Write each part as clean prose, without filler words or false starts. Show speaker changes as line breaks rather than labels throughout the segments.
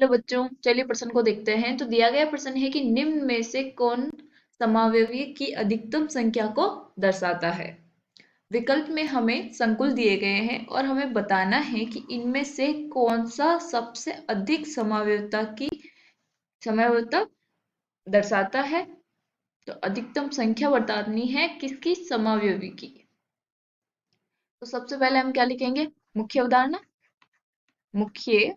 Hello बच्चों, चलिए प्रश्न को देखते हैं। तो दिया गया प्रश्न है कि निम्न में से कौन समावयवी की अधिकतम संख्या को दर्शाता है। विकल्प में हमें संकुल दिए गए हैं और हमें बताना है कि इनमें से कौन सा सबसे अधिक समावयवता दर्शाता है। तो अधिकतम संख्या बतानी है किसकी, समावयवी की। तो सबसे पहले हम क्या लिखेंगे, मुख्य अवधारणा। मुख्य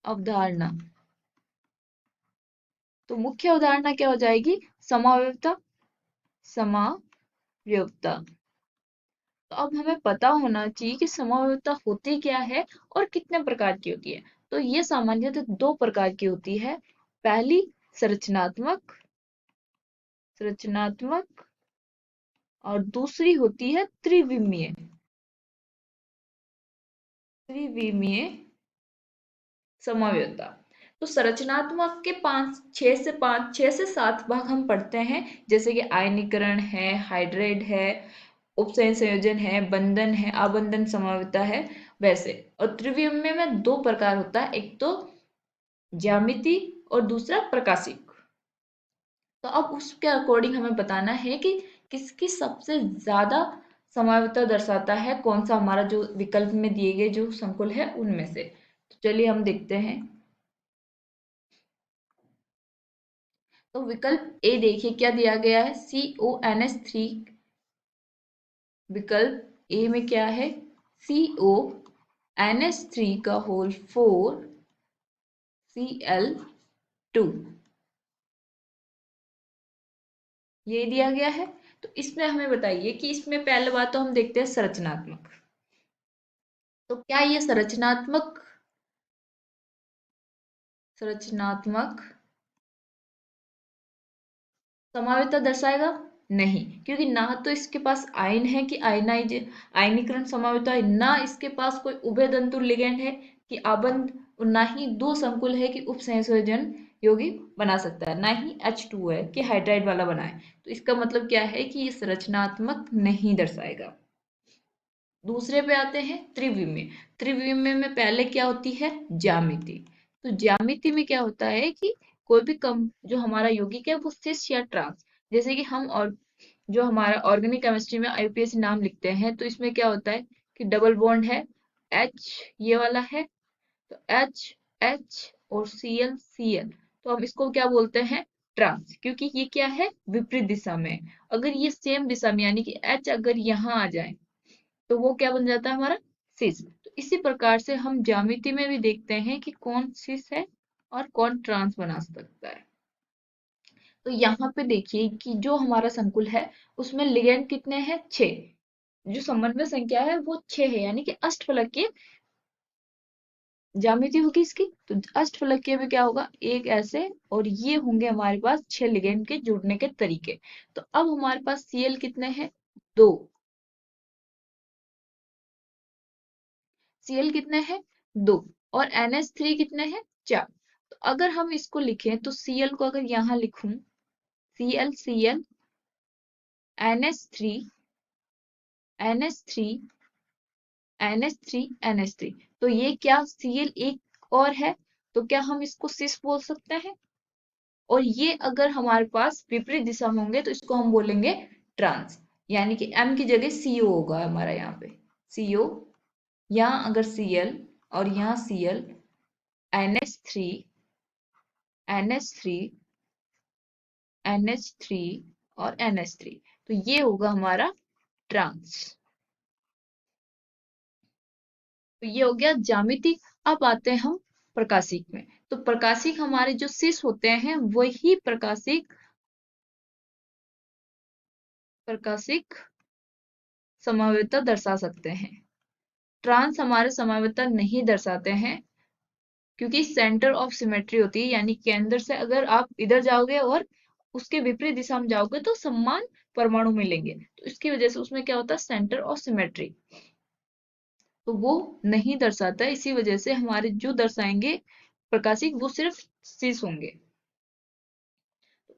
अवधारणा, तो मुख्य अवधारणा क्या हो जाएगी, समावयवता। समावयवता, तो अब हमें पता होना चाहिए कि समावयवता होती क्या है और कितने प्रकार की होती है। तो ये सामान्यतः दो प्रकार की होती है। पहली संरचनात्मक संरचनात्मक और दूसरी होती है त्रिविमीय। त्रिविमीय समावयवता। तो संरचनात्मक के छह से सात भाग हम पढ़ते हैं, जैसे कि आयनीकरण है, हाइड्रेट है, उपसयन संयोजन है, बंधन है, आबंधन समावयवता है, वैसे। और त्रिविमीय में दो प्रकार होता है, एक तो ज्यामिति और दूसरा प्रकाशिक। तो अब उसके अकॉर्डिंग हमें बताना है कि किसकी सबसे ज्यादा समावयवता दर्शाता है, कौन सा हमारा जो विकल्प में दिए गए जो संकुल है उनमें से। तो चलिए हम देखते हैं। तो विकल्प ए देखिए क्या दिया गया है, CONH3। विकल्प ए में क्या है, CONH3 का होल 4 Cl2, ये दिया गया है। तो इसमें हमें बताइए कि इसमें पहले बात तो हम देखते हैं संरचनात्मक। तो क्या ये संरचनात्मक समावयवता दर्शाएगा? नहीं, क्योंकि ना तो इसके पास आयन है कि आयनीकरण समावयवता है, ना इसके पास कोई उभयतंतु लिगैंड है कि आबंध, और ना ही दो संकुल है कि उपसंयोजन यौगिक बना सकता है, ना ही H2 है कि हाइड्राइड वाला बनाए। तो इसका मतलब क्या है कि ये संरचनात्मक नहीं दर्शाएगा। दूसरे पे आते हैं त्रिविमीय। त्रिविमीय में पहले क्या होती है, ज्यामिति। तो ज्यामिति में क्या होता है कि कोई भी कम जो हमारा यौगिक है वो सिस या ट्रांस, जैसे कि हम और जो हमारा ऑर्गेनिक केमिस्ट्री में IUPAC नाम लिखते हैं, तो इसमें क्या होता है कि डबल बॉन्ड है, H ये वाला है, तो H H और Cl। तो हम इसको क्या बोलते हैं, ट्रांस, क्योंकि ये क्या है, विपरीत दिशा में। अगर ये सेम दिशा में यानी कि H अगर यहाँ आ जाए तो वो क्या बन जाता है हमारा, सिस। तो इसी प्रकार से हम ज्यामिति में भी देखते हैं कि कौन सिस है और कौन ट्रांस बना सकता है। तो यहाँ पे देखिए कि जो हमारा संकुल है उसमें लिगेंड कितने हैं, 6। जो समन्वय संख्या है वो 6 है, यानी कि अष्टफलकीय ज्यामिति होगी इसकी। तो अष्टफलकीय में क्या होगा, एक ऐसे, और ये होंगे हमारे पास 6 लिगेंड के जुड़ने के तरीके। तो अब हमारे पास Cl कितने हैं, 2। Cl कितने हैं, 2। और NH3 कितने हैं, 4। तो अगर हम इसको लिखें तो Cl को अगर यहाँ लिखूं, Cl NH3 NH3 NH3 NH3, तो ये क्या, Cl एक और है, तो क्या हम इसको सिस बोल सकते हैं। और ये अगर हमारे पास विपरीत दिशा में होंगे तो इसको हम बोलेंगे ट्रांस, यानी कि M की जगह CO होगा हमारा यहाँ पे, CO। यहाँ अगर Cl और यहाँ Cl, NH3 NH3 NH3 और NH3, तो ये होगा हमारा ट्रांस। तो ये हो गया ज्यामिति। अब आते हैं हम प्रकाशिक में। तो प्रकाशिक हमारे जो सिस होते हैं वही प्रकाशिक समावयवता दर्शा सकते हैं। ट्रांस हमारे समावयवता नहीं दर्शाते हैं, क्योंकि सेंटर ऑफ सिमेट्री होती है, यानी केंद्र से अगर आप इधर जाओगे और उसके विपरीत दिशा में जाओगे तो समान परमाणु मिलेंगे, तो इसकी वजह से उसमें क्या होता है, सेंटर ऑफ सिमेट्री, तो वो नहीं दर्शाता है। इसी वजह से हमारे जो दर्शाएंगे प्रकाशिक वो सिर्फ सिस होंगे।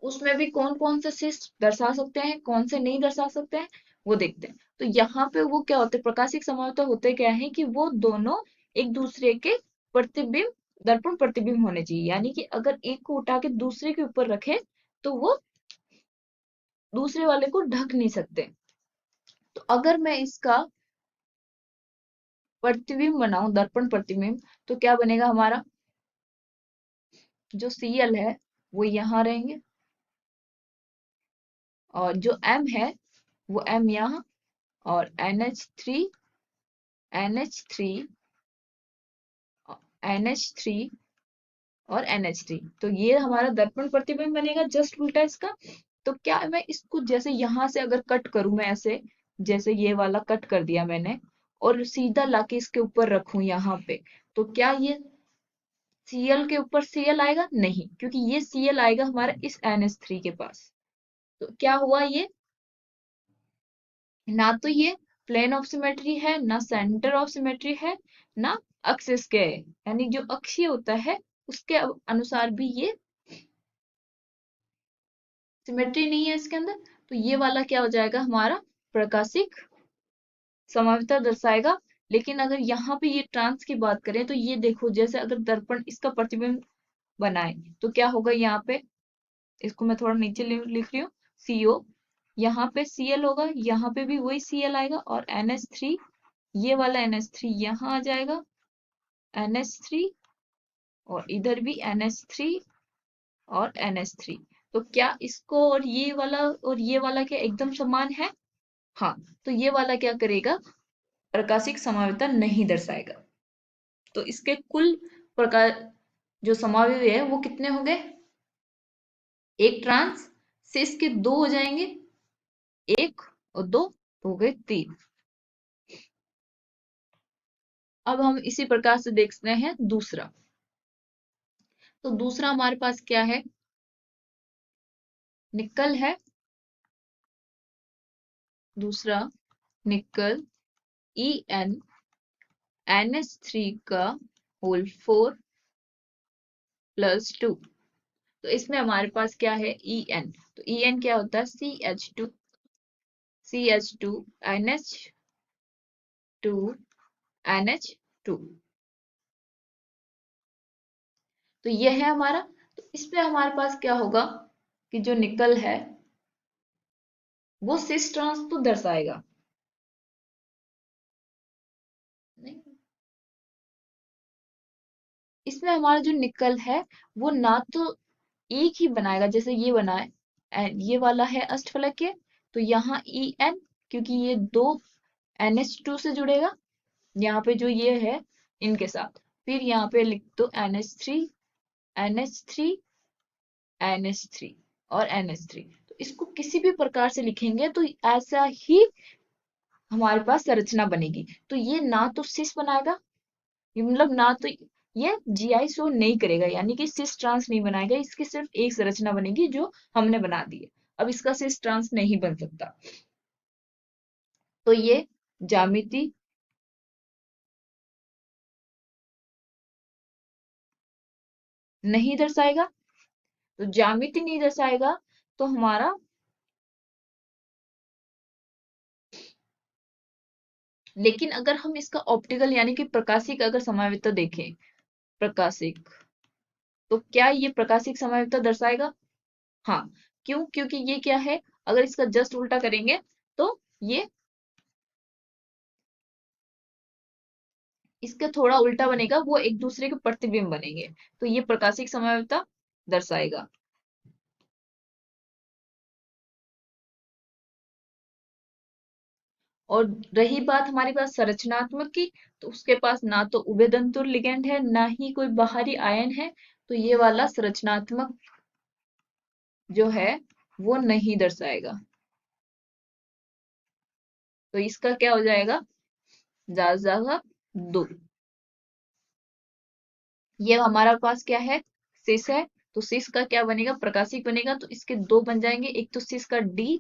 उसमें भी कौन कौन से सिस दर्शा सकते हैं, कौन से नहीं दर्शा सकते हैं, वो देखते हैं। तो यहाँ पे वो क्या होते हैं, प्रकाशिक समावयवता होते क्या है कि वो दोनों एक दूसरे के प्रतिबिंब दर्पण प्रतिबिंब होने चाहिए, यानी कि अगर एक को उठा के दूसरे के ऊपर रखे तो वो दूसरे वाले को ढक नहीं सकते। तो अगर मैं इसका प्रतिबिंब बनाऊं, दर्पण प्रतिबिंब, तो क्या बनेगा हमारा, जो Cl है वो यहाँ रहेंगे, और जो M है वो M यहाँ, और NH3 NH3 NH3 और NH3, तो ये हमारा दर्पण प्रतिबिंब बनेगा, जस्ट उल्टा इसका। तो क्या मैं इसको जैसे यहां से अगर कट करूं, मैं ऐसे, जैसे ये वाला कट कर दिया मैंने, और सीधा लाके इसके ऊपर रखूं यहाँ पे, तो क्या ये Cl के ऊपर Cl आएगा? नहीं, क्योंकि ये Cl आएगा हमारा इस NH3 के पास। तो क्या हुआ, ये ना तो ये प्लेन ऑफ सिमेट्री है, ना सेंटर ऑफ सिमेट्री है, ना एक्सिस के है। यानी जो अक्षीय होता है उसके अनुसार भी ये सिमेट्री नहीं है इसके अंदर। तो ये वाला क्या हो जाएगा हमारा, प्रकाशिक समाविता दर्शाएगा। लेकिन अगर यहाँ पे ये ट्रांस की बात करें तो ये देखो, जैसे अगर दर्पण इसका प्रतिबिंब बनाए तो क्या होगा यहाँ पे, इसको मैं थोड़ा नीचे लिख रही हूँ, CO, यहाँ पे Cl होगा, यहाँ पे भी वही Cl आएगा, और NH3, ये वाला NH3 यहाँ आ जाएगा, NH3, और इधर भी NH3 और NH3। तो क्या इसको और ये वाला क्या एकदम समान है? हाँ, तो ये वाला क्या करेगा, प्रकाशिक समाविता नहीं दर्शाएगा। तो इसके कुल प्रकार जो समावयव है वो कितने हो गए, एक ट्रांस से इसके दो हो जाएंगे, एक और दो तो हो गए तीन। अब हम इसी प्रकार से देखते हैं दूसरा। तो दूसरा हमारे पास क्या है, निकल है, दूसरा निकल En NH3 का होल 4 +2। तो इसमें हमारे पास क्या है, En। तो En क्या होता है, CH2 NH2 NH2। तो ये है हमारा। तो इसमें हमारे पास क्या होगा कि जो निकल है वो सिस ट्रांस तो दर्शाएगा नहीं, इसमें हमारा जो निकल है वो ना तो एक ही बनाएगा, जैसे ये बनाए, ये वाला है अष्टफलकीय, तो यहाँ En, क्योंकि ये दो NH2 से जुड़ेगा, यहाँ पे जो ये है इनके साथ, फिर यहाँ पे लिख दो NH3 NH3 NH3 और NH3। तो इसको किसी भी प्रकार से लिखेंगे तो ऐसा ही हमारे पास संरचना बनेगी। तो ये ना तो सिस बनाएगा, ये मतलब ना तो ये GI शो नहीं करेगा, यानी कि सिस ट्रांस नहीं बनाएगा, इसकी सिर्फ एक संरचना बनेगी जो हमने बना दी है। अब इसका सिस ट्रांस नहीं बन सकता, तो ये ज्यामिति नहीं दर्शाएगा। तो ज्यामिति नहीं दर्शाएगा तो हमारा, लेकिन अगर हम इसका ऑप्टिकल यानी कि प्रकाशिक अगर समाविता देखें, प्रकाशिक, तो क्या ये प्रकाशिक समाविता दर्शाएगा? हाँ। क्यों? क्योंकि ये क्या है, अगर इसका जस्ट उल्टा करेंगे तो ये इसका थोड़ा उल्टा बनेगा, वो एक दूसरे के प्रतिबिंब बनेंगे, तो ये प्रकाशिक समावयवता दर्शाएगा। और रही बात हमारे पास संरचनात्मक की, तो उसके पास ना तो उभयदंतुर लिगैंड है, ना ही कोई बाहरी आयन है, तो ये वाला संरचनात्मक जो है वो नहीं दर्शाएगा। तो इसका क्या हो जाएगा, ज्यादा से ज्यादा दो। ये हमारा पास क्या है, सिस है, तो सिस का क्या बनेगा, प्रकाशिक बनेगा, तो इसके दो बन जाएंगे, एक तो सिस का D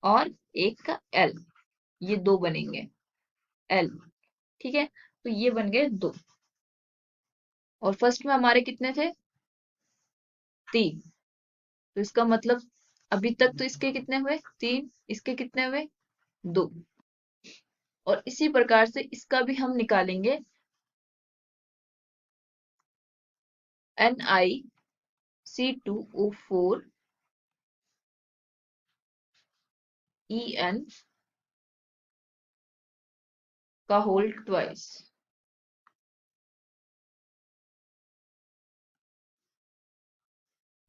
और एक का L, ये दो बनेंगे L। ठीक है, तो ये बन गए दो। और फर्स्ट में हमारे कितने थे, तीन। तो इसका मतलब अभी तक तो इसके कितने हुए, तीन, इसके कितने हुए, दो। और इसी प्रकार से इसका भी हम निकालेंगे, NiC2O4 En का होल ट्वाइस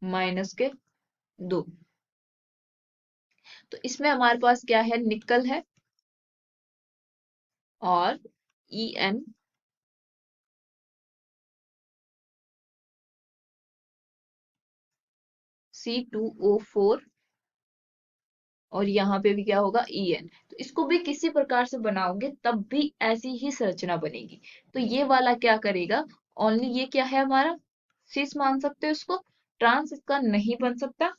माइनस के 2। तो इसमें हमारे पास क्या है, निकल है और En C2O4 और यहाँ पे भी क्या होगा, En। तो इसको भी किसी प्रकार से बनाओगे तब भी ऐसी ही संरचना बनेगी। तो ये वाला क्या करेगा, ओनली ये क्या है हमारा, सिस मान सकते हो इसको, ट्रांस इसका नहीं बन सकता।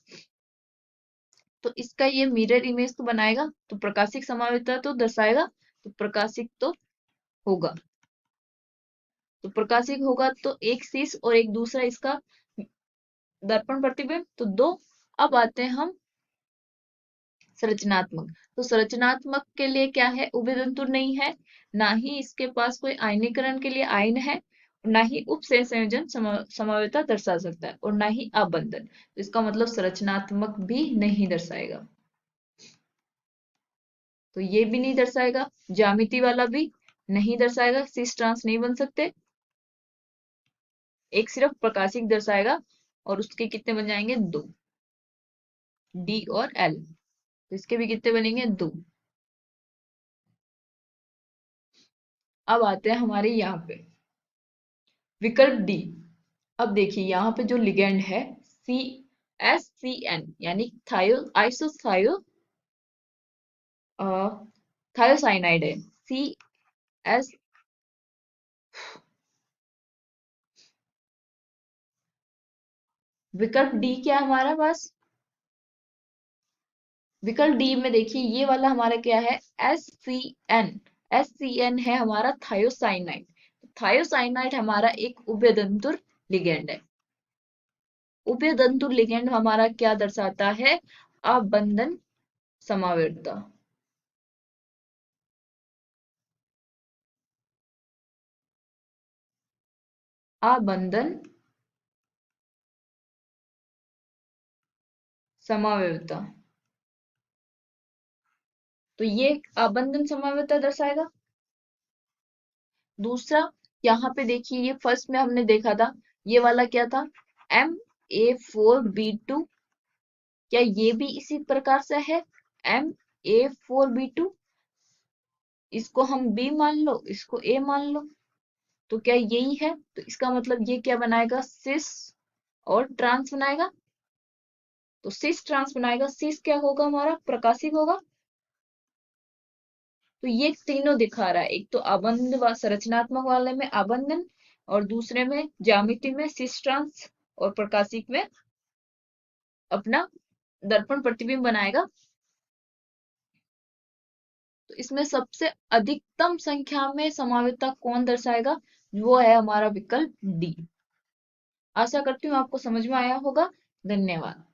तो इसका ये मिरर इमेज तो बनाएगा, तो प्रकाशिक समावेशिता तो दर्शाएगा, तो प्रकाशिक तो होगा। तो प्रकाशिक होगा तो एक शीश और एक दूसरा इसका दर्पण प्रतिबिंब, तो दो। अब आते हैं हम संरचनात्मक। तो संरचनात्मक के लिए क्या है, उभयदंतुर नहीं है, ना ही इसके पास कोई आयनीकरण के लिए आयन है, ना ही उपसह संयोजन समावेशिता दर्शा सकता है, और ना ही अबंधन। तो इसका मतलब संरचनात्मक भी नहीं दर्शाएगा। तो ये भी नहीं दर्शाएगा, ज्यामिति वाला भी नहीं दर्शाएगा, सिस ट्रांस नहीं बन सकते। एक सिर्फ प्रकाशिक दर्शाएगा, और उसके कितने बन जाएंगे, 2, डी और एल। तो इसके भी कितने बनेंगे, 2। अब आते हैं हमारे यहाँ पे विकल्प डी। अब देखिए यहाँ पे जो लिगेंड है CSCN यानी थायो आइसोथायो थायोसाइनाइड है, CS। विकल्प डी क्या है हमारा पास, विकल्प डी में देखिए ये वाला हमारा क्या है, SCN। SCN है हमारा थायोसाइनाइड। थायोसाइनाइड हमारा एक उभयदंतुर लिगेंड है। उभयदंतुर लिगेंड हमारा क्या दर्शाता है, अबंधन समावेशिता। अबंधन समावेशिता, तो ये अबंधन समावेशिता दर्शाएगा। दूसरा, यहाँ पे देखिए ये फर्स्ट में हमने देखा था, ये वाला क्या था, Ma4B2। क्या ये भी इसी प्रकार से है, Ma4B2। इसको हम B मान लो, इसको A मान लो, तो क्या यही है। तो इसका मतलब ये क्या बनाएगा, सिस और ट्रांस बनाएगा। तो सिस ट्रांस बनाएगा, सिस क्या होगा हमारा, प्रकाशिक होगा। तो ये तीनों दिखा रहा है, एक तो अबंध संरचनात्मक वाले में अबंधन, और दूसरे में ज्यामिति में सिस ट्रांस, और प्रकाशिक में अपना दर्पण प्रतिबिंब बनाएगा। तो इसमें सबसे अधिकतम संख्या में समावेशिता कौन दर्शाएगा, वो है हमारा विकल्प डी। आशा करती हूँ आपको समझ में आया होगा। धन्यवाद।